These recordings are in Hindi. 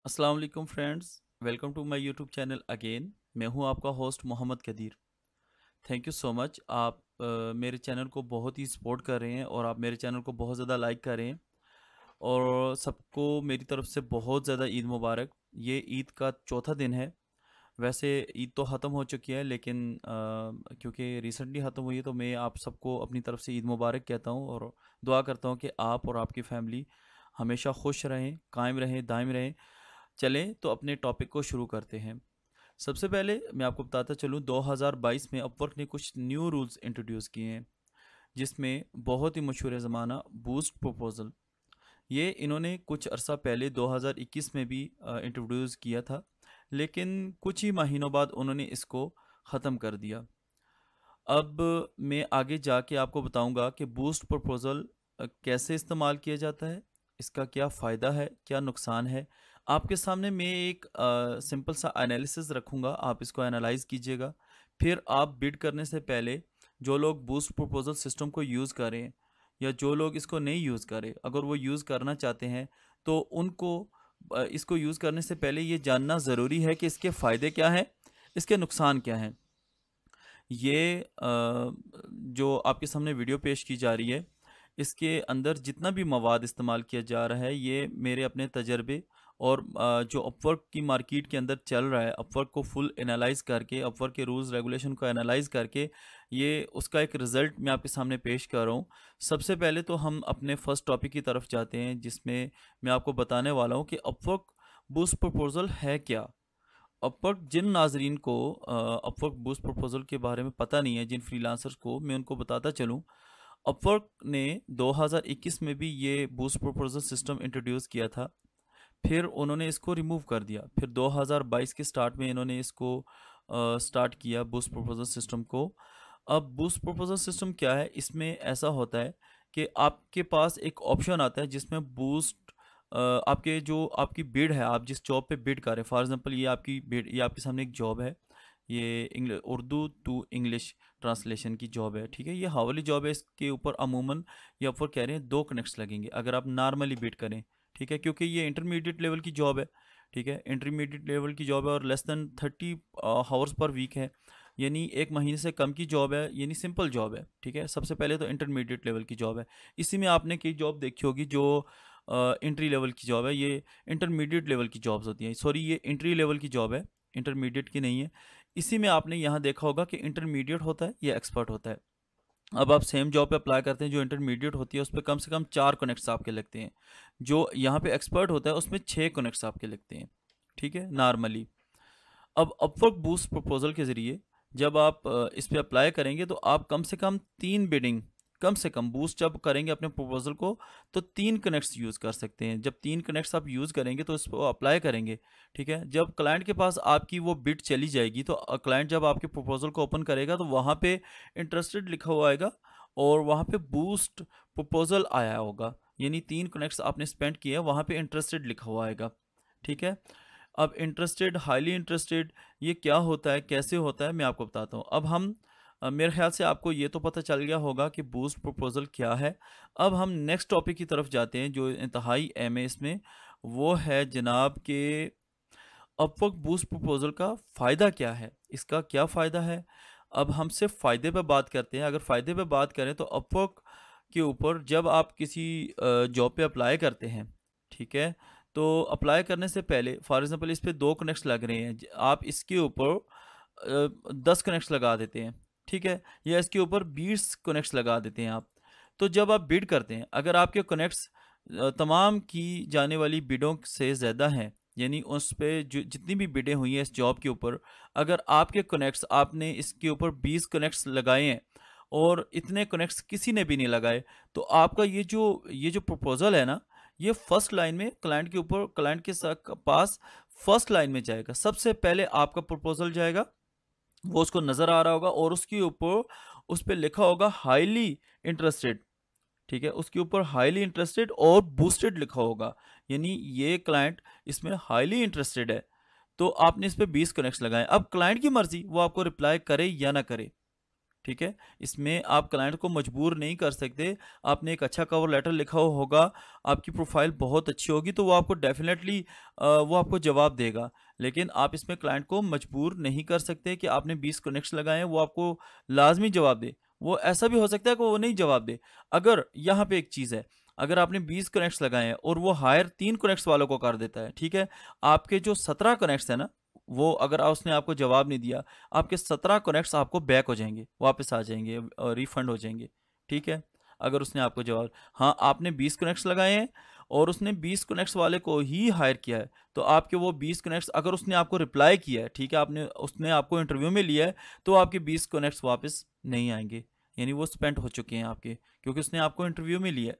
अस्सलाम वालेकुम friends, welcome to my YouTube channel again. मैं हूं आपका host Mohammad Qadeer. Thank you so much. आप मेरे चैनल को बहुत ही सपोर्ट कर रहे हैं और आप मेरे चैनल को बहुत ज़्यादा लाइक कर रहे हैं। और सबको मेरी तरफ से बहुत ज़्यादा ईद मुबारक। ये ईद का चौथा दिन है। वैसे ईद तो ख़त्म हो चुकी है, लेकिन क्योंकि रिसेंटली ख़त्म हुई है तो मैं आप सबको अपनी तरफ से ईद मुबारक कहता हूँ और दुआ करता हूँ कि आप और आपकी फैमिली हमेशा खुश रहें, कायम रहें, दायम रहें। चलें तो अपने टॉपिक को शुरू करते हैं। सबसे पहले मैं आपको बताता चलूँ, 2022 में अपवर्क ने कुछ न्यू रूल्स इंट्रोड्यूस किए हैं, जिसमें बहुत ही मशहूर ज़माना बूस्ट प्रपोज़ल। ये इन्होंने कुछ अरसा पहले 2021 में भी इंट्रोड्यूस किया था, लेकिन कुछ ही महीनों बाद उन्होंने इसको ख़त्म कर दिया। अब मैं आगे जाके आपको बताऊंगा कि बूस्ट प्रपोज़ल कैसे इस्तेमाल किया जाता है, इसका क्या फ़ायदा है, क्या नुकसान है। आपके सामने मैं एक सिंपल सा एनालिसिस रखूंगा, आप इसको एनालाइज कीजिएगा। फिर आप बिड करने से पहले जो लोग बूस्ट प्रपोज़ल सिस्टम को यूज़ करें या जो लोग इसको नहीं यूज़ करें, अगर वो यूज़ करना चाहते हैं तो उनको इसको यूज़ करने से पहले ये जानना ज़रूरी है कि इसके फ़ायदे क्या हैं, इसके नुकसान क्या हैं। ये जो आपके सामने वीडियो पेश की जा रही है, इसके अंदर जितना भी मवाद इस्तेमाल किया जा रहा है, ये मेरे अपने तजर्बे और जो अपवर्क की मार्केट के अंदर चल रहा है, अपवर्क को फुल एनालाइज करके, अपवर्क के रूल्स रेगुलेशन को एनालाइज करके, ये उसका एक रिज़ल्ट मैं आपके सामने पेश कर रहा हूँ। सबसे पहले तो हम अपने फर्स्ट टॉपिक की तरफ जाते हैं, जिसमें मैं आपको बताने वाला हूँ कि अपवर्क बूस्ट प्रपोज़ल है क्या। अपवर्क जिन नाजरीन को अपवर्क बूस्ट प्रपोज़ल के बारे में पता नहीं है, जिन फ्रीलांसर्स को मैं उनको बताता चलूँ, अपवर्क ने 2021 में भी ये बूस्ट प्रपोज़ल सिस्टम इंट्रोड्यूस किया था। फिर उन्होंने इसको रिमूव कर दिया। फिर 2022 के स्टार्ट में इन्होंने इसको स्टार्ट किया बूस्ट प्रपोज़ल सिस्टम को। अब बूस्ट प्रपोज़ल सिस्टम क्या है, इसमें ऐसा होता है कि आपके पास एक ऑप्शन आता है जिसमें बूस्ट आपके जो आपकी बिड है, आप जिस जॉब पे बिड कर रहे हैं, फॉर एग्जांपल ये आपकी बिड, ये आपके सामने एक जॉब है, ये उर्दू टू इंग्लिश ट्रांसलेशन की जॉब है, ठीक है। ये हावली जॉब है। इसके ऊपर अमूमन ये ऑफर कह रहे हैं 2 कनेक्ट्स लगेंगे अगर आप नॉर्मली बिड करें, ठीक है, क्योंकि ये इंटरमीडिएट लेवल की जॉब है, ठीक है। इंटरमीडिएट लेवल की जॉब है और less than 30 hours per week है, यानी 1 महीने से कम की जॉब है, यानी सिंपल जॉब है, ठीक है। सबसे पहले तो इंटरमीडिएट लेवल की जॉब है। इसी में आपने कई जॉब देखी होगी जो एंट्री लेवल की जॉब है, ये इंटरमीडिएट लेवल की जॉब्स होती हैं। सॉरी, ये एंट्री लेवल की जॉब है, इंटरमीडिएट की नहीं है। इसी में आपने यहाँ देखा होगा कि इंटरमीडिएट होता है या एक्सपर्ट होता है। अब आप सेम जॉब पे अप्लाई करते हैं, जो इंटरमीडिएट होती है उस पर कम से कम 4 कनेक्ट्स आपके लगते हैं। जो यहाँ पे एक्सपर्ट होता है उसमें 6 कनेक्ट्स आपके लगते हैं, ठीक है, नॉर्मली। अब अपवर्क बूस्ट प्रपोजल के ज़रिए जब आप इस पे अप्लाई करेंगे तो आप कम से कम 3 बिडिंग, कम से कम बूस्ट जब करेंगे अपने प्रपोजल को तो 3 कनेक्ट्स यूज़ कर सकते हैं। जब 3 कनेक्ट्स आप यूज़ करेंगे तो इसको अप्लाई करेंगे, ठीक है। जब क्लाइंट के पास आपकी वो बिड चली जाएगी तो क्लाइंट जब आपके प्रपोजल को ओपन करेगा तो वहाँ पे इंटरेस्टेड लिखा हुआ आएगा और वहाँ पे बूस्ट प्रपोजल आया होगा, यानी 3 कनेक्ट्स आपने स्पेंड किए हैं, वहाँ पे इंटरेस्टेड लिखा हुआ आएगा, ठीक है। अब इंटरेस्टेड, हाईली इंटरेस्टेड, ये क्या होता है, कैसे होता है, मैं आपको बताता हूँ। अब हम मेरे ख्याल से आपको ये तो पता चल गया होगा कि बूस्ट प्रपोज़ल क्या है। अब हम नेक्स्ट टॉपिक की तरफ जाते हैं जो इंतहाई अहम है इसमें, वो है जनाब के अपवर्क बूस्ट प्रपोज़ल का फ़ायदा क्या है, इसका क्या फ़ायदा है। अब हम सिर्फ फ़ायदे पे बात करते हैं। अगर फ़ायदे पे बात करें तो अपवर्क के ऊपर जब आप किसी जॉब पे अप्लाई करते हैं, ठीक है, तो अप्लाई करने से पहले फॉर एग्जांपल इस पे 2 कनेक्ट्स लग रहे हैं, आप इसके ऊपर 10 कनेक्ट्स लगा देते हैं, ठीक है, या इसके ऊपर 20 कनेक्ट्स लगा देते हैं आप। तो जब आप बिड करते हैं, अगर आपके कनेक्ट्स तमाम की जाने वाली बिडों से ज़्यादा हैं, यानी उस पे जो जितनी भी बिडें हुई हैं इस जॉब के ऊपर, अगर आपके कनेक्ट्स, आपने इसके ऊपर 20 कनेक्ट्स लगाए हैं और इतने कनेक्ट्स किसी ने भी नहीं लगाए, तो आपका ये जो प्रपोज़ल है ना, ये फर्स्ट लाइन में क्लाइंट के ऊपर, क्लाइंट के पास फर्स्ट लाइन में जाएगा। सबसे पहले आपका प्रपोज़ल जाएगा, वो उसको नज़र आ रहा होगा और उसके ऊपर उस पे लिखा होगा हाईली इंटरेस्टेड, ठीक है, उसके ऊपर हाईली इंटरेस्टेड और बूस्टेड लिखा होगा, यानी ये क्लाइंट इसमें हाईली इंटरेस्टेड है। तो आपने इस पे 20 कनेक्ट्स लगाए। अब क्लाइंट की मर्जी, वो आपको रिप्लाई करे या ना करे, ठीक है, इसमें आप क्लाइंट को मजबूर नहीं कर सकते। आपने एक अच्छा कवर लेटर लिखा होगा, आपकी प्रोफाइल बहुत अच्छी होगी, तो वो आपको डेफिनेटली वो आपको जवाब देगा। लेकिन आप इसमें क्लाइंट को मजबूर नहीं कर सकते कि आपने 20 कनेक्ट्स लगाए हैं, वो आपको लाजमी जवाब दे। वो ऐसा भी हो सकता है कि वो नहीं जवाब दे। अगर यहाँ पे एक चीज़ है, अगर आपने 20 कनेक्ट्स लगाए हैं और वो हायर 3 कनेक्ट्स वालों को कर देता है, ठीक है, आपके जो 17 कनेक्ट्स है ना, वो अगर उसने आपको जवाब नहीं दिया, आपके 17 कनेक्ट्स आपको बैक हो जाएंगे, वापस आ जाएंगे और रिफंड हो जाएंगे। ठीक है, अगर उसने आपको जवाब, हाँ, आपने 20 कनेक्ट्स लगाए हैं और उसने 20 कनेक्ट्स वाले को ही हायर किया है, तो आपके वो 20 कनेक्ट्स, अगर उसने आपको रिप्लाई किया है, ठीक है, आपने उसने आपको इंटरव्यू में लिया है, तो आपके 20 कनेक्ट्स वापस नहीं आएंगे, यानी वो स्पेंड हो चुके हैं आपके, क्योंकि उसने आपको इंटरव्यू में लिया है।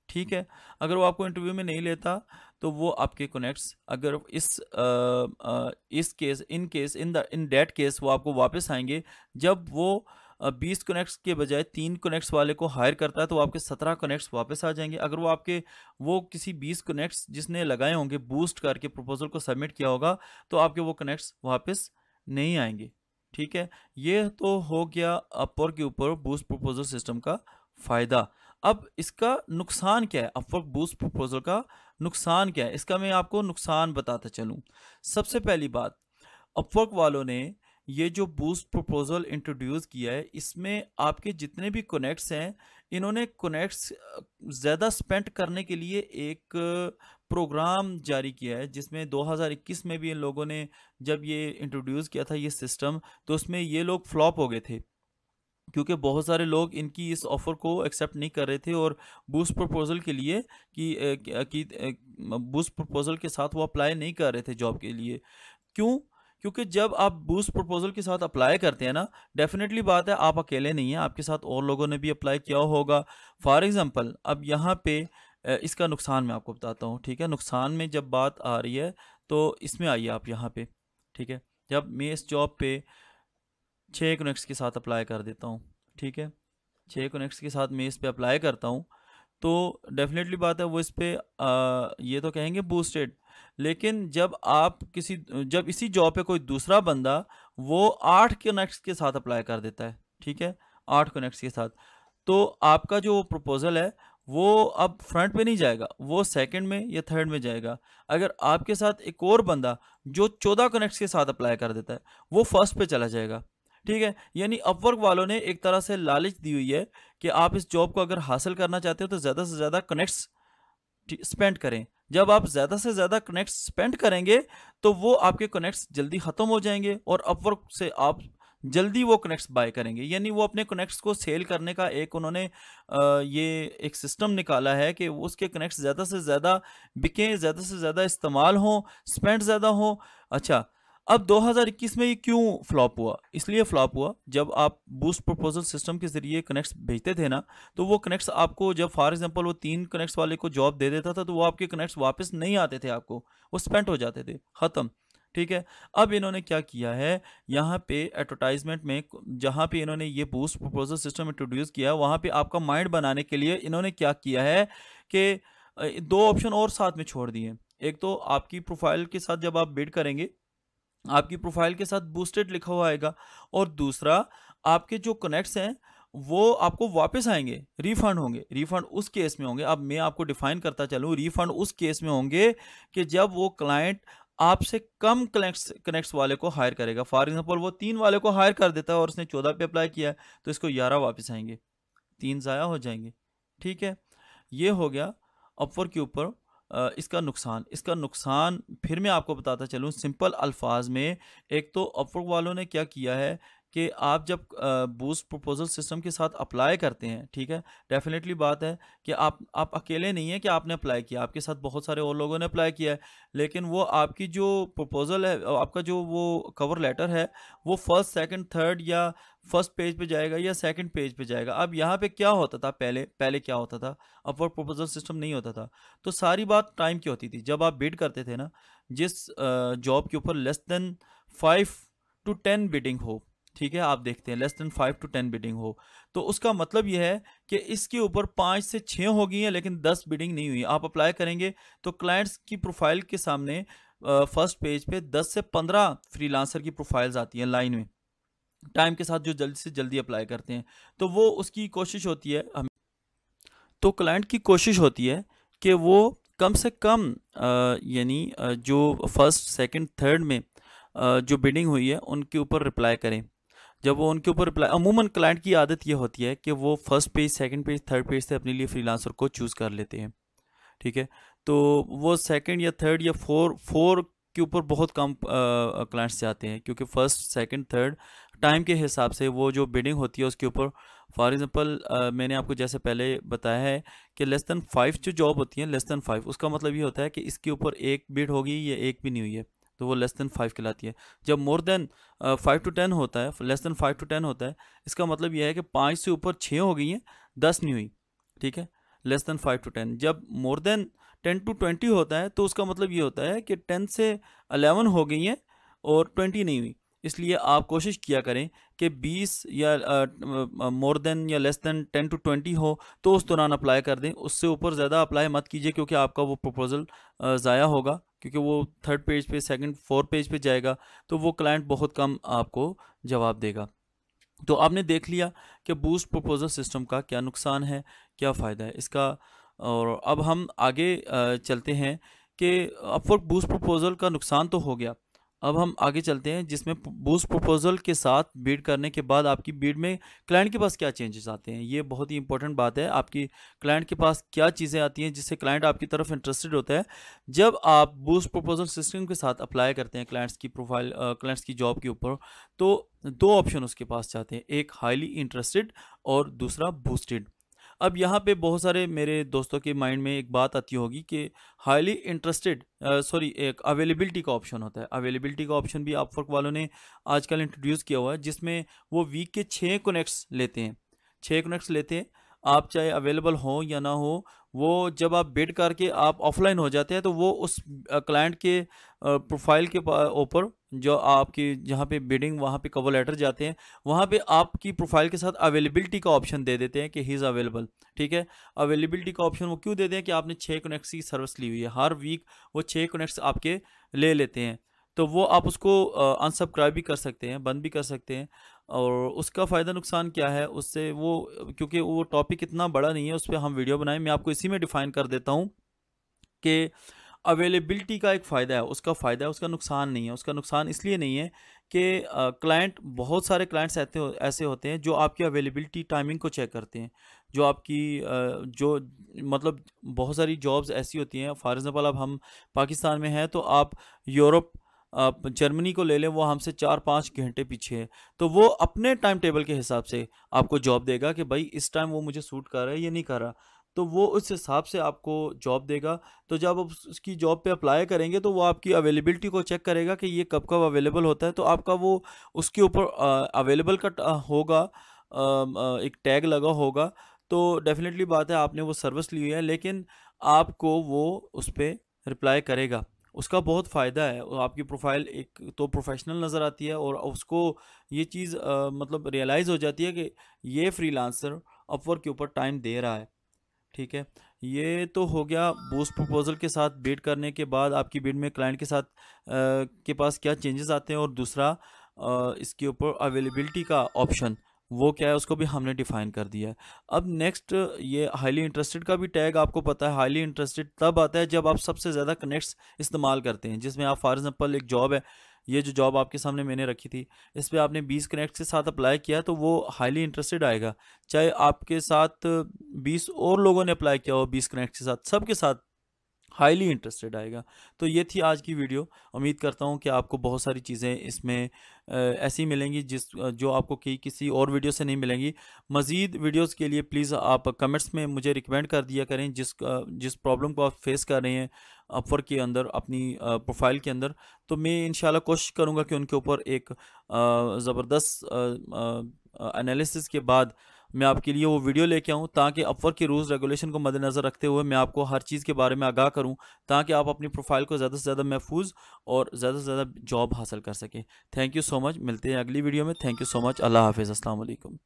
ठीक है, अगर वो आपको इंटरव्यू में नहीं लेता, तो वो आपके कनेक्ट्स, अगर इस केस इन दैट केस वो आपको वापस आएंगे। जब वो 20 कनेक्ट्स के बजाय 3 कनेक्ट्स वाले को हायर करता है, तो आपके 17 कनेक्ट्स वापस आ जाएंगे। अगर वो किसी 20 कनेक्ट्स जिसने लगाए होंगे, बूस्ट करके प्रपोजल को सबमिट किया होगा, तो आपके वो कनेक्ट्स वापस नहीं आएंगे। ठीक है, ये तो हो गया अपवर्क के ऊपर बूस्ट प्रपोजल सिस्टम का फ़ायदा। अब इसका नुकसान क्या है? अपवर्क बूस्ट प्रपोजल का नुकसान क्या है? इसका मैं आपको नुकसान बताता चलूँ। सबसे पहली बात, अपवर्क वालों ने ये जो बूस्ट प्रपोजल इंट्रोड्यूस किया है, इसमें आपके जितने भी कनेक्ट्स हैं, इन्होंने कनेक्ट्स ज़्यादा स्पेंड करने के लिए एक प्रोग्राम जारी किया है, जिसमें 2021 में भी इन लोगों ने जब ये इंट्रोड्यूस किया था ये सिस्टम, तो उसमें ये लोग फ्लॉप हो गए थे, क्योंकि बहुत सारे लोग इनकी इस ऑफ़र को एक्सेप्ट नहीं कर रहे थे और बूस्ट प्रपोज़ल के लिए बूस्ट प्रपोज़ल के साथ वो अप्लाई नहीं कर रहे थे जॉब के लिए। क्यों? क्योंकि जब आप बूस्ट प्रपोज़ल के साथ अप्लाई करते हैं ना, डेफ़िनेटली बात है, आप अकेले नहीं हैं, आपके साथ और लोगों ने भी अप्लाई किया होगा। फॉर एग्ज़ाम्पल, अब यहाँ पे इसका नुकसान मैं आपको बताता हूँ, ठीक है? नुकसान में जब बात आ रही है, तो इसमें आइए आप यहाँ पे, ठीक है? जब मैं इस जॉब पे 6 कनेक्ट्स के साथ अप्लाई कर देता हूँ, ठीक है? 6 कनेक्ट्स के साथ मैं इस पे अप्लाई करता हूँ, तो डेफ़िनेटली बात है, वो इस पे ये तो कहेंगे बूस्टेड। लेकिन जब इसी जॉब पे कोई दूसरा बंदा वो 8 कनेक्ट्स के साथ अप्लाई कर देता है, ठीक है? 8 कनेक्ट्स के साथ, तो आपका जो प्रपोज़ल है, वो अब फ्रंट पे नहीं जाएगा, वो सेकंड में या थर्ड में जाएगा। अगर आपके साथ एक और बंदा जो 14 कनेक्ट्स के साथ अप्लाई कर देता है, वो फर्स्ट पे चला जाएगा। ठीक है? यानी अपवर्क वालों ने एक तरह से लालच दी हुई है कि आप इस जॉब को अगर हासिल करना चाहते हो, तो ज़्यादा से ज़्यादा कनेक्ट्स स्पेंड करें। जब आप ज़्यादा से ज़्यादा कनेक्ट्स स्पेंड करेंगे, तो वो आपके कनेक्ट्स जल्दी ख़त्म हो जाएंगे और अपवर्क से आप जल्दी वो कनेक्ट्स बाय करेंगे। यानी वो अपने कनेक्ट्स को सेल करने का एक उन्होंने ये एक सिस्टम निकाला है कि उसके कनेक्ट्स ज़्यादा से ज़्यादा बिकें, ज़्यादा से ज़्यादा इस्तेमाल हों, स्पेंड ज़्यादा हो। अच्छा, अब 2021 में ये क्यों फ्लॉप हुआ? इसलिए फ्लॉप हुआ, जब आप बूस्ट प्रपोज़ल सिस्टम के ज़रिए कनेक्ट्स भेजते थे ना, तो वो कनेक्ट्स आपको, जब फॉर एग्ज़ाम्पल वो 3 कनेक्ट्स वाले को जॉब दे देता था, तो वो आपके कनेक्ट्स वापस नहीं आते थे आपको, वो स्पेंड हो जाते थे, ख़त्म। ठीक है? अब इन्होंने क्या किया है, यहाँ पे एडवर्टाइज़मेंट में जहाँ पे इन्होंने ये बूस्ट प्रपोज़ल सिस्टम इंट्रोड्यूस किया, वहाँ पे आपका माइंड बनाने के लिए इन्होंने क्या किया है कि 2 ऑप्शन और साथ में छोड़ दिए। एक तो आपकी प्रोफ़ाइल के साथ जब आप बिड करेंगे, आपकी प्रोफाइल के साथ बूस्टेड लिखा हुआ आएगा, और दूसरा, आपके जो कनेक्ट्स हैं वो आपको वापस आएंगे, रिफंड होंगे। रिफंड उस केस में होंगे, अब मैं आपको डिफाइन करता चलूँ, रिफंड उस केस में होंगे कि जब वो क्लाइंट आपसे कम कनेक्ट्स वाले को हायर करेगा। फॉर एग्जांपल, वो 3 वाले को हायर कर देता है और उसने 14 पे अप्लाई किया है, तो इसको 11 वापस आएंगे, 3 ज़ाया हो जाएंगे। ठीक है, ये हो गया अपवर्क के ऊपर इसका नुकसान फिर मैं आपको बताता चलूँ सिंपल अल्फाज में। एक तो अपवर्क वालों ने क्या किया है कि आप जब बूस्ट प्रपोजल सिस्टम के साथ अप्लाई करते हैं, ठीक है, डेफिनेटली बात है कि आप अकेले नहीं हैं कि आपने अप्लाई किया, आपके साथ बहुत सारे और लोगों ने अप्लाई किया है, लेकिन वो आपकी जो प्रपोजल है, आपका जो वो कवर लेटर है, वो फर्स्ट सेकंड थर्ड या फर्स्ट पेज पे जाएगा या सेकंड पेज पे जाएगा। अब यहाँ पे क्या होता था, पहले पहले क्या होता था, अपवर्क प्रपोजल सिस्टम नहीं होता था, तो सारी बात टाइम की होती थी। जब आप बिड करते थे ना, जिस जॉब के ऊपर लेस देन 5 to 10 बिडिंग हो, ठीक है, आप देखते हैं लेस देन 5 to 10 बिडिंग हो, तो उसका मतलब यह है कि इसके ऊपर 5 से 6 हो गई हैं, लेकिन 10 बिडिंग नहीं हुई। आप अप्लाई करेंगे तो क्लाइंट्स की प्रोफाइल के सामने फर्स्ट पेज पे 10 से 15 फ्रीलांसर की प्रोफाइल्स आती हैं लाइन में, टाइम के साथ जो जल्दी से जल्दी अप्लाई करते हैं। तो वो उसकी कोशिश होती है तो क्लाइंट की कोशिश होती है कि वो कम से कम यानी जो फर्स्ट सेकंड थर्ड में जो बिडिंग हुई है उनके ऊपर रिप्लाई करें। जब वो उनके ऊपर रिप्लाई, अमूमन क्लाइंट की आदत ये होती है कि वो first page, second page, third page से अपने लिए फ्रीलांसर को चूज़ कर लेते हैं। ठीक है, तो वो सेकंड या थर्ड या फोर फोर के ऊपर बहुत कम क्लाइंट्स जाते हैं, क्योंकि फर्स्ट सेकंड थर्ड टाइम के हिसाब से वो जो बिडिंग होती है उसके ऊपर। फॉर एग्जांपल मैंने आपको जैसे पहले बताया है कि लेस देन 5 जो जॉब होती है, लेस देन 5 उसका मतलब ये होता है कि इसके ऊपर एक बिड होगी या एक भी नहीं हुई है, तो वो लेस देन 5 कहलाती है। जब मोर देन 5 to 10 होता है, लेस देन 5 to 10 होता है, इसका मतलब ये है कि 5 से ऊपर 6 हो गई हैं, 10 नहीं हुई। ठीक है, लेस देन 5 to 10। जब मोर देन 10 to 20 होता है तो उसका मतलब ये होता है कि 10 से 11 हो गई हैं और 20 नहीं हुई। इसलिए आप कोशिश किया करें कि 20 या मोर देन या लेस देन 10 to 20 हो तो उस दौरान अप्लाई कर दें। उससे ऊपर ज़्यादा अप्लाई मत कीजिए, क्योंकि आपका वो प्रपोज़ल ज़ाया होगा, क्योंकि वो थर्ड पेज पे, सेकंड, फोर्थ पेज पे जाएगा, तो वो क्लाइंट बहुत कम आपको जवाब देगा। तो आपने देख लिया कि बूस्ट प्रपोजल सिस्टम का क्या नुकसान है, क्या फ़ायदा है इसका। और अब हम आगे चलते हैं कि अपवर्क बूस्ट प्रपोजल का नुकसान तो हो गया। अब हम आगे चलते हैं जिसमें बूस्ट प्रपोजल के साथ बीड करने के बाद आपकी बीड में क्लाइंट के पास क्या चेंजेस आते हैं। ये बहुत ही इंपॉर्टेंट बात है, आपकी क्लाइंट के पास क्या चीज़ें आती हैं जिससे क्लाइंट आपकी तरफ इंटरेस्टेड होता है। जब आप बूस्ट प्रपोजल सिस्टम के साथ अप्लाई करते हैं क्लाइंट्स की प्रोफाइल, क्लाइंट्स की जॉब के ऊपर, तो दो ऑप्शन उसके पास जाते हैं, एक हाईली इंटरेस्टेड और दूसरा बूस्टेड। अब यहाँ पे बहुत सारे मेरे दोस्तों के माइंड में एक बात आती होगी कि हाईली इंटरेस्टेड, सॉरी, एक अवेलेबिलिटी का ऑप्शन होता है। अवेलेबिलिटी का ऑप्शन भी अपवर्क वालों ने आजकल इंट्रोड्यूस किया हुआ है, जिसमें वो वीक के 6 कनेक्ट्स लेते हैं। 6 कनेक्ट्स लेते हैं, आप चाहे अवेलेबल हो या ना हो, वो जब आप बिड करके आप ऑफलाइन हो जाते हैं तो वो उस क्लाइंट के प्रोफाइल के ऊपर जो आपकी जहाँ पे बिडिंग, वहाँ पे कवर लेटर जाते हैं, वहाँ पे आपकी प्रोफाइल के साथ अवेलेबिलिटी का ऑप्शन दे देते हैं कि ही इज़ अवेलेबल। ठीक है, अवेलेबिलिटी का ऑप्शन वो क्यों देते हैं कि आपने 6 कनेक्ट्स की सर्विस ली हुई है, हर वीक वो 6 कनेक्ट्स आपके ले लेते हैं। तो वो आप उसको अनसब्सक्राइब भी कर सकते हैं, बंद भी कर सकते हैं। और उसका फ़ायदा नुकसान क्या है उससे, वो क्योंकि वो टॉपिक इतना बड़ा नहीं है, उस पर हम वीडियो बनाएं, मैं आपको इसी में डिफ़ाइन कर देता हूँ कि अवेलेबिलिटी का एक फ़ायदा है, उसका नुकसान नहीं है। उसका नुकसान इसलिए नहीं है कि क्लाइंट, बहुत सारे क्लाइंट्स ऐसे होते हैं जो आपकी अवेलेबिलिटी टाइमिंग को चेक करते हैं। जो आपकी जो मतलब बहुत सारी जॉब्स ऐसी होती हैं, फॉर एग्ज़ाम्पल अब हम पाकिस्तान में हैं तो आप यूरोप, आप जर्मनी को ले लें, वो हमसे 4-5 घंटे पीछे है। तो वो अपने टाइम टेबल के हिसाब से आपको जॉब देगा कि भाई इस टाइम वो मुझे सूट कर रहा है या नहीं कर रहा। तो वो उस हिसाब से आपको जॉब देगा। तो जब आप उसकी जॉब पे अप्लाई करेंगे तो वो आपकी अवेलेबिलिटी को चेक करेगा कि ये कब कब अवेलेबल होता है, तो आपका वो उसके ऊपर अवेलेबल का होगा, एक टैग लगा होगा। तो डेफिनेटली बात है, आपने वो सर्विस ली हुई है, लेकिन आपको वो उस पर रिप्लाई करेगा। उसका बहुत फ़ायदा है, और आपकी प्रोफाइल एक तो प्रोफेशनल नज़र आती है, और उसको ये चीज़ मतलब रियलाइज़ हो जाती है कि ये फ्रीलांसर अपवर्क के ऊपर टाइम दे रहा है। ठीक है, ये तो हो गया बूस्ट प्रपोजल के साथ बिड करने के बाद आपकी बिड में क्लाइंट के साथ के पास क्या चेंजेस आते हैं। और दूसरा इसके ऊपर अवेलेबिलिटी का ऑप्शन वो क्या है, उसको भी हमने डिफाइन कर दिया है। अब नेक्स्ट, ये हाईली इंटरेस्टेड का भी टैग आपको पता है। हाईली इंटरेस्टेड तब आता है जब आप सबसे ज़्यादा कनेक्ट्स इस्तेमाल करते हैं, जिसमें आप फॉर एग्जांपल एक जॉब है, ये जो जॉब आपके सामने मैंने रखी थी, इस पे आपने 20 कनेक्ट के साथ अप्लाई किया, तो वो हाईली इंटरेस्टेड आएगा। चाहे आपके साथ 20 और लोगों ने अप्लाई किया हो, 20 कनेक्ट के साथ, सबके साथ हाईली इंटरेस्टेड आएगा। तो ये थी आज की वीडियो। उम्मीद करता हूँ कि आपको बहुत सारी चीज़ें इसमें ऐसी मिलेंगी जो आपको किसी और वीडियो से नहीं मिलेंगी। मज़ीद वीडियोस के लिए प्लीज़ आप कमेंट्स में मुझे रिकमेंड कर दिया करें, जिस प्रॉब्लम को आप फेस कर रहे हैं अपवर्क के अंदर, अपनी प्रोफाइल के अंदर। तो मैं इंशाल्लाह कोशिश करूँगा कि उनके ऊपर एक ज़बरदस्त एनालिसिस के बाद मैं आपके लिए वो वीडियो लेके आऊँ, ताकि अपवर्क के रूल्स रेगुलेशन को मद्देनज़र रखते हुए मैं आपको हर चीज़ के बारे में आगाह करूँ, ताकि आप अपनी प्रोफाइल को ज़्यादा से ज़्यादा महफूज और ज़्यादा से ज़्यादा जॉब हासिल कर सकें। थैंक यू सो मच, मिलते हैं अगली वीडियो में। थैंक यू सो मच, अल्लाह हाफिज़, अस्सलाम वालेकुम।